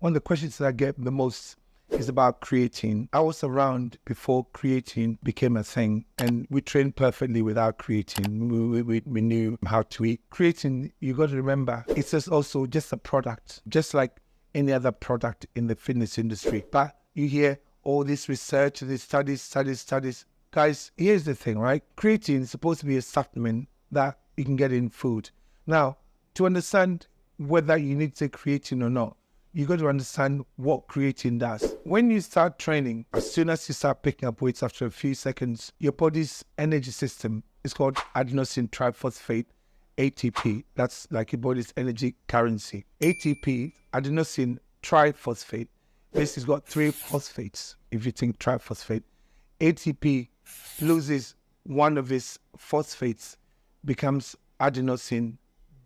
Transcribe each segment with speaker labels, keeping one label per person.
Speaker 1: One of the questions that I get the most is about creatine. I was around before creatine became a thing, and we trained perfectly without creatine. We knew how to eat. Creatine, you got to remember, it's also just a product, just like any other product in the fitness industry. But you hear all this research, these studies. Guys, here's the thing, right? Creatine is supposed to be a supplement that you can get in food. Now, to understand whether you need to take creatine or not, you got to understand what creatine does. When you start training, as soon as you start picking up weights after a few seconds, your body's energy system is called adenosine triphosphate, ATP. That's like your body's energy currency. ATP, adenosine triphosphate, basically got three phosphates. If you think triphosphate, ATP loses one of its phosphates, becomes adenosine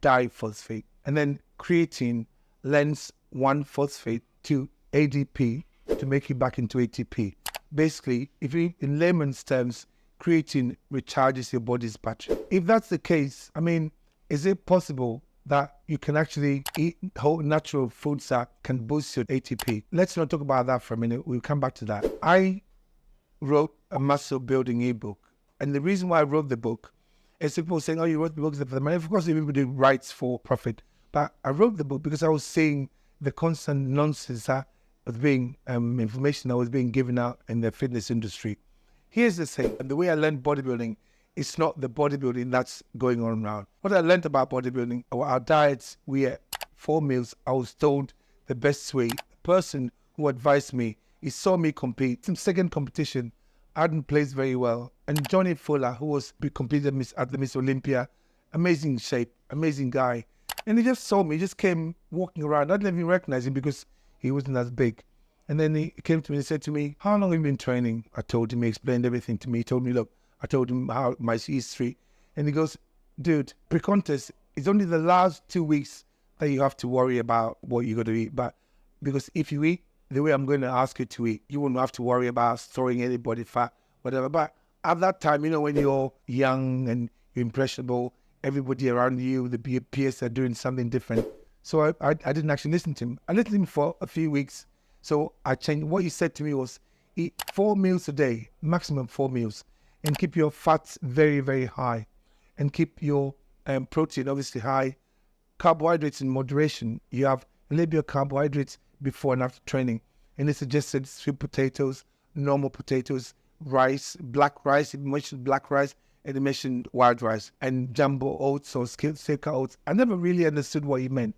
Speaker 1: diphosphate. And then creatine lends one phosphate to ADP to make it back into ATP. Basically, if you, in layman's terms, creatine recharges your body's battery. If that's the case, I mean, is it possible that you can actually eat whole natural foods that can boost your ATP? Let's not talk about that for a minute. We'll come back to that. I wrote a muscle building ebook. And the reason why I wrote the book is people saying, oh, you wrote the book for the money. Of course, everybody writes for profit. But I wrote the book because I was seeing the constant nonsense that was being, information that was being given out in the fitness industry. Here's the thing, and the way I learned bodybuilding, it's not the bodybuilding that's going on around. What I learned about bodybuilding, our diets, we ate 4 meals. I was told the best way. The person who advised me, he saw me compete. In second competition, I hadn't placed very well. And Johnny Fuller, who was competed at the Miss Olympia, amazing shape, amazing guy. And he just saw me, he just came walking around. I didn't even recognize him because he wasn't as big. And then he came to me and said to me, how long have you been training? I told him, he explained everything to me. He told me, look, I told him how my history. And he goes, dude, pre-contest, it's only the last 2 weeks that you have to worry about what you're going to eat. But because if you eat the way I'm going to ask you to eat, you won't have to worry about storing any body fat, whatever. But at that time, you know, when you're young and you're impressionable, everybody around you, the peers are doing something different. So I didn't actually listen to him. I listened to him for a few weeks. So I changed. What he said to me was, eat 4 meals a day, maximum 4 meals, and keep your fats very, very high, and keep your protein obviously high, carbohydrates in moderation. You have a little bit of carbohydrates before and after training. And he suggested sweet potatoes, normal potatoes, rice, black rice. He mentioned black rice, and he mentioned wild rice, and jumbo oats or silka oats. I never really understood what he meant,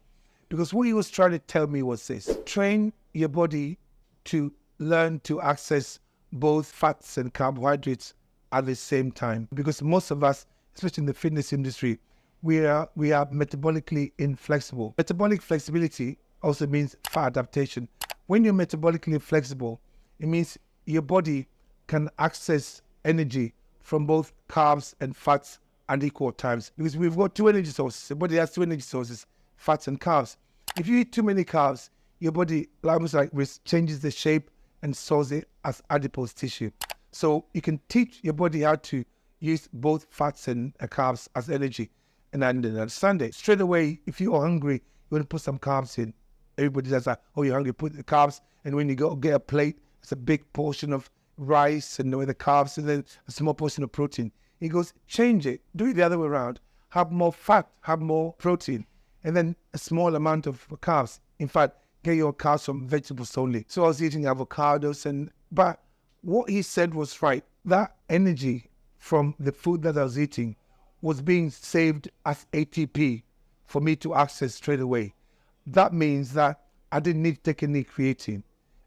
Speaker 1: because what he was trying to tell me was this: train your body to learn to access both fats and carbohydrates at the same time. Because most of us, especially in the fitness industry, we are metabolically inflexible. Metabolic flexibility also means fat adaptation. When you're metabolically flexible, it means your body can access energy from both carbs and fats at equal times. Because we've got 2 energy sources. The body has 2 energy sources, fats and carbs. If you eat too many carbs, your body almost like changes the shape and stores it as adipose tissue. So you can teach your body how to use both fats and carbs as energy. And I didn't understand it. Straight away, if you're hungry, you want to put some carbs in. Everybody does that. Oh, you're hungry, put the carbs. And when you go get a plate, it's a big portion of rice and with the carbs, and then a small portion of protein. He goes, change it. Do it the other way around. Have more fat, have more protein, and then a small amount of carbs. In fact, get your carbs from vegetables only. So I was eating avocados, but what he said was right. That energy from the food that I was eating was being saved as ATP for me to access straight away. That means that I didn't need to take any creatine.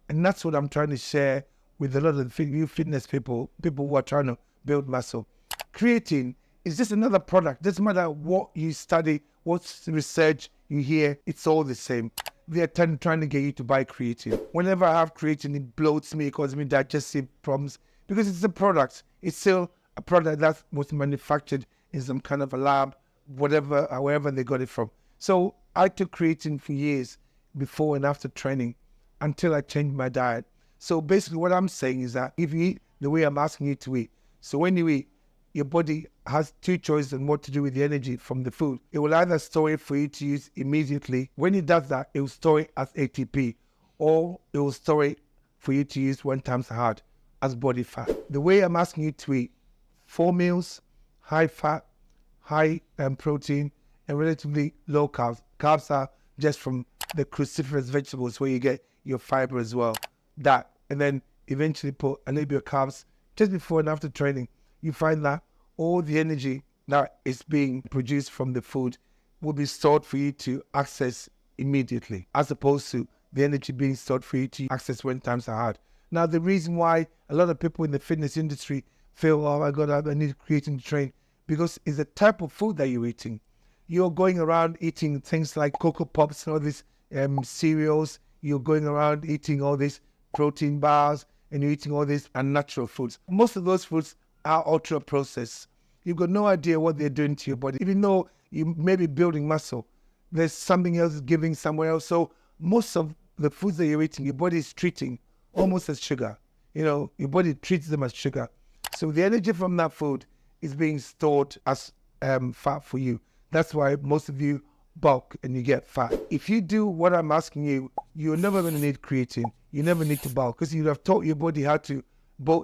Speaker 1: And that's what I'm trying to share with a lot of new fitness people who are trying to build muscle. Creatine is just another product. Doesn't matter what you study, what research you hear, it's all the same. They're trying to get you to buy creatine. Whenever I have creatine, it bloats me, it causes me digestive problems, because it's a product. It's still a product that was manufactured in some kind of a lab, whatever, however they got it from. So I took creatine for years before and after training until I changed my diet. So basically what I'm saying is that if you eat the way I'm asking you to eat, so when you eat, your body has 2 choices on what to do with the energy from the food. It will either store it for you to use immediately. When it does that, it will store it as ATP, or it will store it for you to use 1 time hard as body fat. The way I'm asking you to eat 4 meals, high fat, high protein, and relatively low carbs. Carbs are just from the cruciferous vegetables where you get your fiber as well. That, and then eventually put a little bit of carbs just before and after training. You find that all the energy that is being produced from the food will be stored for you to access immediately, as opposed to the energy being stored for you to access when times are hard. Now, the reason why a lot of people in the fitness industry feel, oh my God, I need creatine to train, because it's the type of food that you're eating. You're going around eating things like Cocoa Pops and all these cereals. You're going around eating all these protein bars, and you're eating all these unnatural foods. Most of those foods are ultra processed. You've got no idea what they're doing to your body. Even though you may be building muscle, there's something else giving somewhere else. So most of the foods that you're eating, your body is treating almost as sugar. You know, your body treats them as sugar. So the energy from that food is being stored as fat for you. That's why most of you bulk and you get fat. If you do what I'm asking you, you're never going to need creatine. You never need to bulk, because you have taught your body how to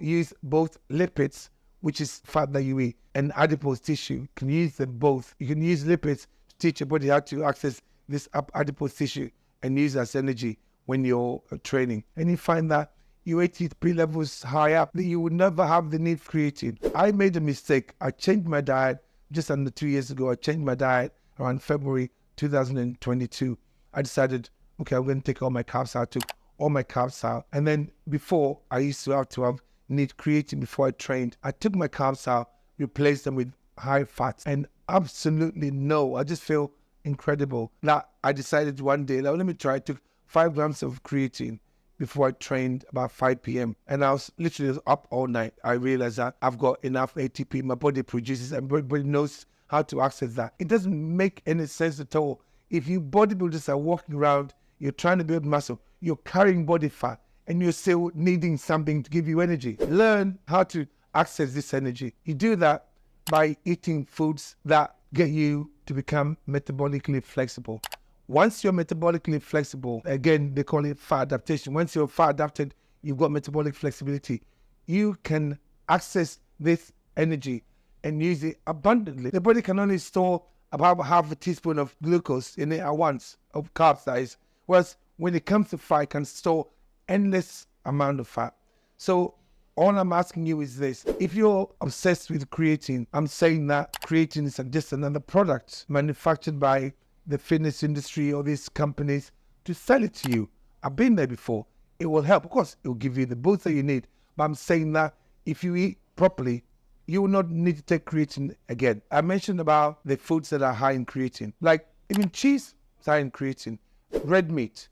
Speaker 1: use both lipids, which is fat that you eat, and adipose tissue. You can use them both. You can use lipids to teach your body how to access this adipose tissue and use as energy when you're training. And you find that your ATP levels high up, that you would never have the need for creatine. I made a mistake. I changed my diet just under 2 years ago. I changed my diet around February 2022. I decided, okay, I'm going to take all my carbs out. I took all my carbs out. And then before, I used to have need creatine before I trained. I took my carbs out, replaced them with high fats, and absolutely no, I just feel incredible. Now, I decided one day, let me try. I took 5 grams of creatine before I trained about 5 p.m. And I was literally up all night. I realized that I've got enough ATP. My body produces, and everybody knows how to access that. It doesn't make any sense at all. If you bodybuilders are walking around, you're trying to build muscle, you're carrying body fat, and you're still needing something to give you energy. Learn how to access this energy. You do that by eating foods that get you to become metabolically flexible. Once you're metabolically flexible, again, they call it fat adaptation. Once you're fat adapted, you've got metabolic flexibility. You can access this energy and use it abundantly. The body can only store about half a teaspoon of glucose in it at once, of carbs that is. Whereas when it comes to fat, it can store endless amount of fat. So all I'm asking you is this: if you're obsessed with creatine, I'm saying that creatine is just another product manufactured by the fitness industry or these companies to sell it to you. I've been there before. It will help. Of course, it will give you the boost that you need. But I'm saying that if you eat properly, you will not need to take creatine again. I mentioned about the foods that are high in creatine. Like even cheese is high in creatine. Red meat,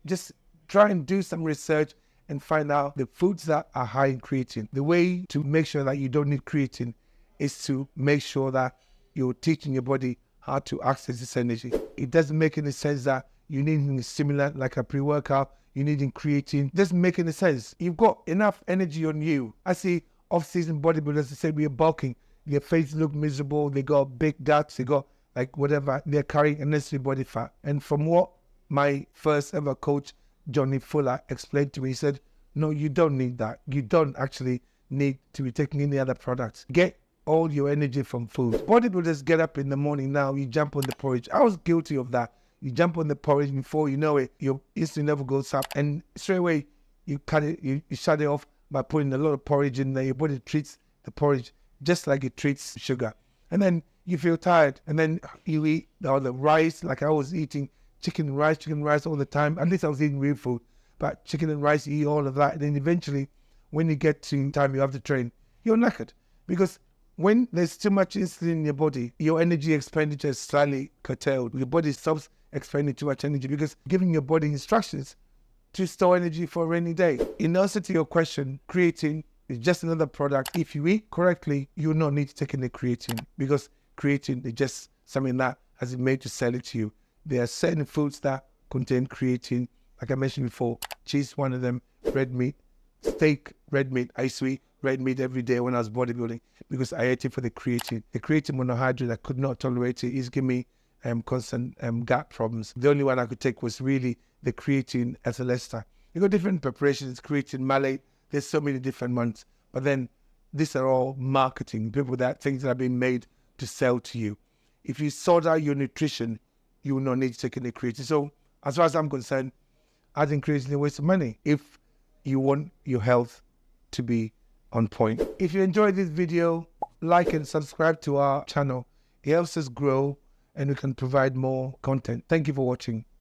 Speaker 1: just try and do some research and find out the foods that are high in creatine. The way to make sure that you don't need creatine is to make sure that you're teaching your body how to access this energy. It doesn't make any sense that you need a stimulant like a pre-workout, you need creatine. It doesn't make any sense. You've got enough energy on you. I see off-season bodybuilders, they say we are bulking. Their face look miserable, they got big guts, they got like whatever, they're carrying unnecessary body fat. And from what my first ever coach, Johnny Fuller, explained to me, he said, no, you don't need that. You don't actually need to be taking any other products. Get all your energy from food. Bodybuilders get up in the morning now, you jump on the porridge. I was guilty of that. You jump on the porridge, before you know it, your insulin level goes up, and straight away you cut it, you shut it off by putting a lot of porridge in there. Your body treats the porridge just like it treats sugar. And then you feel tired, and then you eat all the rice, like I was eating chicken and rice all the time. At least I was eating real food, but chicken and rice, you eat all of that. And then eventually, when you get to time you have to train, you're knackered. Because when there's too much insulin in your body, your energy expenditure is slightly curtailed. Your body stops expending too much energy because giving your body instructions to store energy for a rainy day. In answer to your question, creatine is just another product. If you eat correctly, you will not need to take any creatine, because creatine is just something that has been made to sell it to you. There are certain foods that contain creatine. Like I mentioned before, cheese, one of them, red meat, steak, red meat. I used to eat red meat every day when I was bodybuilding because I ate it for the creatine. The creatine monohydrate, I could not tolerate it. It's giving me constant gut problems. The only one I could take was really the creatine as a ester. You got different preparations, creatine, malate. There's so many different ones. But then these are all marketing, things that are being made to sell to you. If you sort out your nutrition, you will not need to take any creatine. So as far as I'm concerned, adding creatine is a waste of money if you want your health to be on point. If you enjoyed this video, like and subscribe to our channel. It helps us grow and we can provide more content. Thank you for watching.